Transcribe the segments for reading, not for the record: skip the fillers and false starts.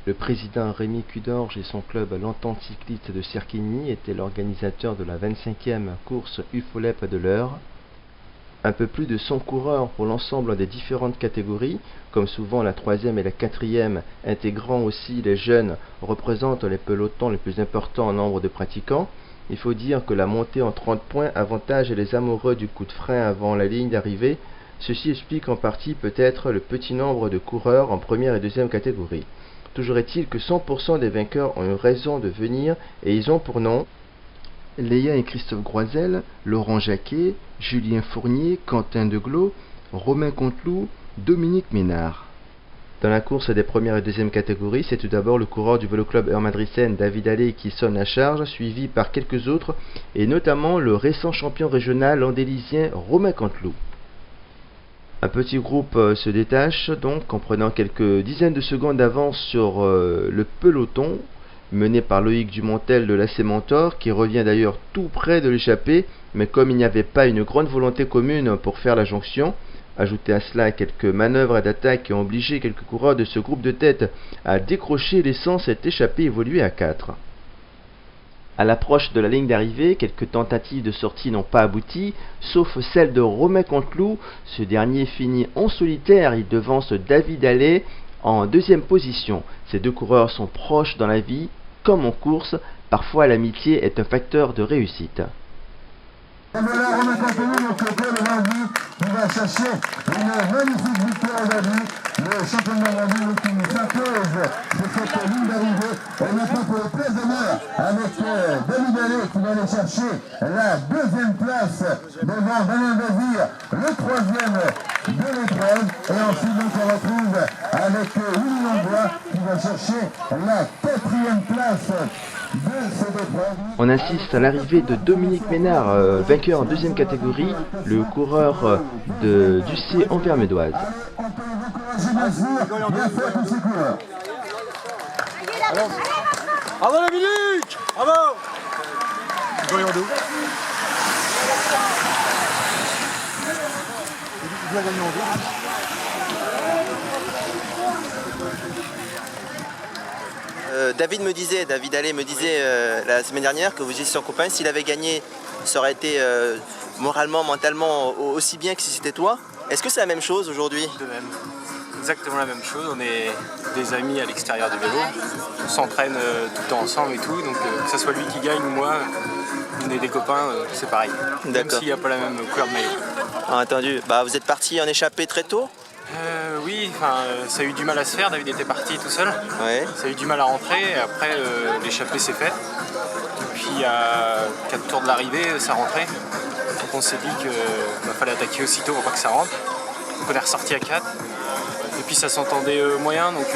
Le président Rémi Cudorge et son club l'Entente cycliste de Cerquigny étaient l'organisateur de la 25e course UFOLEP de l'Eure. Un peu plus de 100 coureurs pour l'ensemble des différentes catégories, comme souvent la 3e et la 4e, intégrant aussi les jeunes, représentent les pelotons les plus importants en nombre de pratiquants. Il faut dire que la montée en 30 points avantage les amoureux du coup de frein avant la ligne d'arrivée. Ceci explique en partie peut-être le petit nombre de coureurs en première et deuxième catégorie. Toujours est-il que 100% des vainqueurs ont eu raison de venir et ils ont pour nom Léa et Christophe Groisel, Laurent Jacquet, Julien Fournier, Quentin Deglos, Romain Conteloup, Dominique Ménard. Dans la course des premières et deuxième catégories, c'est tout d'abord le coureur du Vélo Club Heure-Madricène, David Allais, qui sonne la charge, suivi par quelques autres, et notamment le récent champion régional andélisien Romain Conteloup. Un petit groupe se détache donc en prenant quelques dizaines de secondes d'avance sur le peloton, mené par Loïc Dumontel de l'AC Mentor, qui revient d'ailleurs tout près de l'échappée, mais comme il n'y avait pas une grande volonté commune pour faire la jonction, ajoutez à cela quelques manœuvres d'attaque qui ont obligé quelques coureurs de ce groupe de tête à décrocher l'essence, cette échappée évoluait à 4. À l'approche de la ligne d'arrivée, quelques tentatives de sortie n'ont pas abouti, sauf celle de Romain Conteloup. Ce dernier finit en solitaire, il devance David Allais en deuxième position. Ces deux coureurs sont proches dans la vie, comme en course, parfois l'amitié est un facteur de réussite. Et voilà Romain Conteloup, donc le club lundi, qui va chercher une magnifique victoire aujourd'hui. Le champion de Normandie qui s'impose sur cette ligne d'arrivée. Et maintenant pour le place d'honneur avec David Allais qui va aller chercher la deuxième place devant Damien Vazir, le troisième de l'épreuve. Et ensuite donc on retrouve avec Willy Langlois qui va chercher la quatrième place. On assiste à l'arrivée de Dominique Ménard, vainqueur en deuxième catégorie, le coureur de d'UC Anvers-Médoise. Bravo la minute! Bravo! David Allais me disait la semaine dernière que vous étiez son copain. S'il avait gagné, ça aurait été moralement, mentalement aussi bien que si c'était toi. Est-ce que c'est la même chose aujourd'hui? De même. Exactement la même chose. On est des amis à l'extérieur du vélo. On s'entraîne tout le temps ensemble et tout. Donc que ce soit lui qui gagne ou moi, on est des copains, c'est pareil. Même s'il n'y a pas la même couleur de maillot. Entendu. Vous êtes parti en échappée très tôt? Oui, ça a eu du mal à se faire, David était parti tout seul. Ouais. Ça a eu du mal à rentrer, et après l'échappée s'est faite. Et puis à 4 tours de l'arrivée, ça rentrait. Donc on s'est dit qu'il fallait attaquer aussitôt pour pas que ça rentre. Donc on est ressorti à 4. Et puis ça s'entendait moyen, donc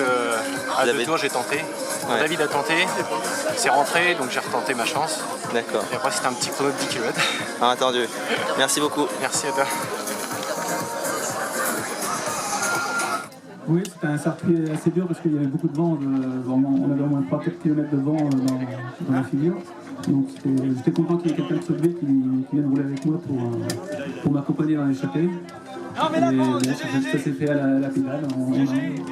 à 2 tours j'ai tenté. Ouais. David a tenté, c'est rentré, donc j'ai retenté ma chance. D'accord. Et après c'était un petit chrono de 10 km. Entendu. Merci beaucoup. Merci à toi. Oui, c'était un circuit assez dur parce qu'il y avait beaucoup de vent. On avait au moins 3-4 km de vent dans la figure. Donc j'étais content qu'il y ait quelqu'un de Solvay qui vienne rouler avec moi pour m'accompagner dans l'échappée. Et bon, ça s'est fait à la pédale.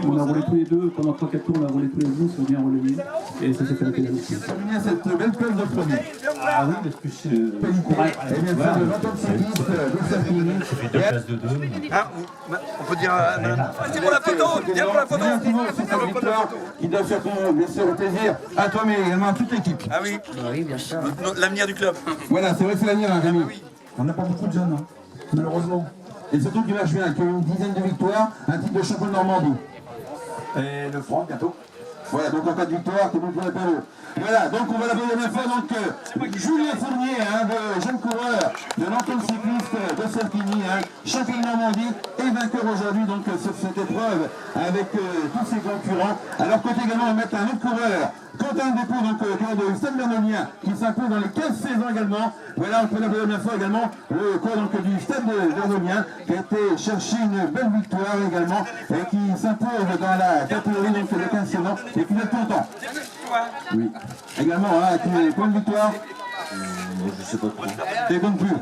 On a roulé tous les deux, pendant 3-4 tours, on a roulé tous les deux, on s'est bien relayé. Et ça s'est fait à la pédale aussi. Terminé cette belle place de premier. Ah oui, parce que je courais. Et bien sûr, le 20e cycliste de Cerquigny. Ça fait 2 places de 2. On peut dire... Viens pour la photo! Viens pour la photo! Qui doit faire bien sûr plaisir à toi, mais également à toute l'équipe. Ah oui? Oui, bien sûr. L'avenir du club. Voilà, c'est vrai que c'est l'avenir, Rémi. On n'a pas beaucoup de jeunes, malheureusement. Et surtout qui marche bien, qui a une dizaine de victoires, un titre de champion de Normandie. Et le front bientôt. Voilà, donc en cas de victoire, tout le monde pourrait pas l'eau. Voilà, donc on va la voir la fois, donc Julien Fournier, le jeune coureur de l'Entente cycliste de Cerquigny, champion de Normandie et vainqueur aujourd'hui donc sur cette épreuve avec tous ses concurrents. Alors côté également on va mettre un autre coureur, Quentin Deglos, donc coureur de Stade Vernonien, qui s'impose dans les 15 saisons également. Voilà, on peut la voir la fois également le coureur donc, du Stade Vernonien qui a été chercher une belle victoire également et qui s'impose dans la catégorie donc, de 15 saisons et qui va être content. Oui. Également, tu es point de victoire? Je sais pas trop. Tu comptes plus?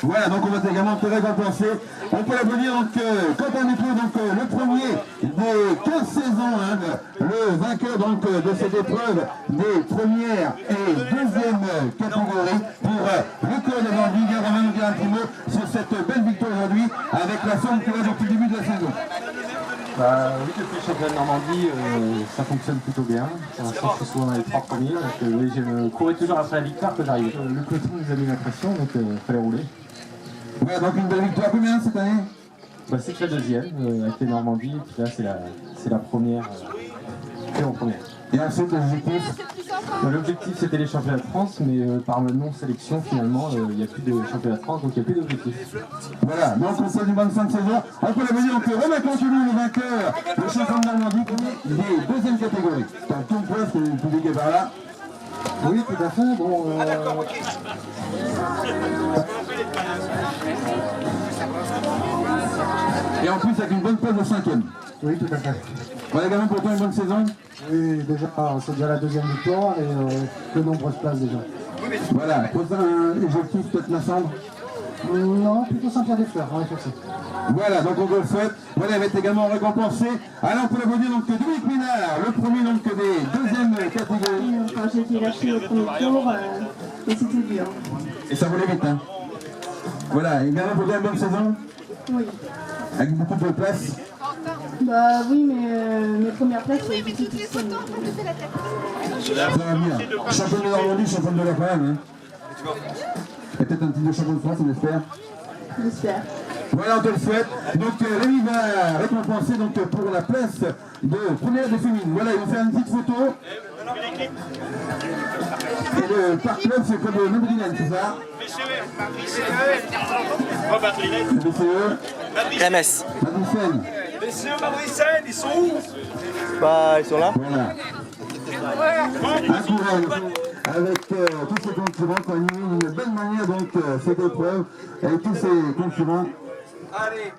Voilà, donc on va également te récompenser. On peut l'applaudir donc Quentin Duclos, donc le premier des 15 saisons, hein, le vainqueur donc de cette épreuve des premières et deuxième catégories pour le Cœur de Normandie. On va nous dire un petit mot sur cette belle victoire aujourd'hui avec la forme qu'il a depuis le début de la saison. Bah, oui, depuis le championnat de Normandie, ça fonctionne plutôt bien. Pour l'instant, je suis souvent dans les 3 premiers. Donc, oui, je courais toujours après la victoire que j'arrive. Le peloton nous a mis la pression, donc il fallait rouler. Ouais, donc une belle victoire. Combien cette année? Bah, c'est que la deuxième, avec les Normandies. Et puis là, c'est la première. C'est en première. Et ensuite, l'objectif? L'objectif, c'était les championnats de France, mais par non-sélection, finalement, il n'y a plus de championnat de France, donc il n'y a plus d'objectif. Voilà, donc on souhaite une bonne fin de saison. On peut la dire que Romain Continu, le vainqueur, le champion de Normandie, des deuxième catégorie. C'est un tour presse que vous pouvez gagner par là. Oui, tout à fait. Bon, Et en plus, avec une bonne place de 5e. oui, tout à fait. Voilà également pour toi une bonne saison. Oui, déjà, c'est déjà la deuxième victoire et de nombreuses places déjà. Voilà, pour ça, un objectif peut-être Massandre. Non, plutôt Saint-Pierre-des-Fleurs, en effet. Voilà, donc on vous le souhaite. Voilà, il va être également récompensé. Alors, on peut l'applaudir donc Dominique Ménard, le premier donc des deuxième catégories. Quand j'ai été lâché au premier tour, et c'était dur. Et ça volait vite, hein. Voilà, également pour toi une bonne saison. Oui. Avec beaucoup de places. Bah oui, mais mes premières places, c'est difficile. Ça va bien. Champion de Normandie, champion de la quand même. Hein. Et peut-être un titre de champion de France, on espère. J'espère. Voilà, on te le souhaite. Donc Rémi va récompenser donc, pour la place de première des féminines. Voilà, ils vont faire une petite photo. Et le parc club, c'est comme le Madrilène, c'est ça? Le BCE. RMS. Madrilène. Madrid-Seine, ils sont où? Bah, ils sont là. Voilà. Un courage avec tous ces concurrents qui ont animé d'une belle manière donc cette épreuve avec tous ces concurrents. Allez.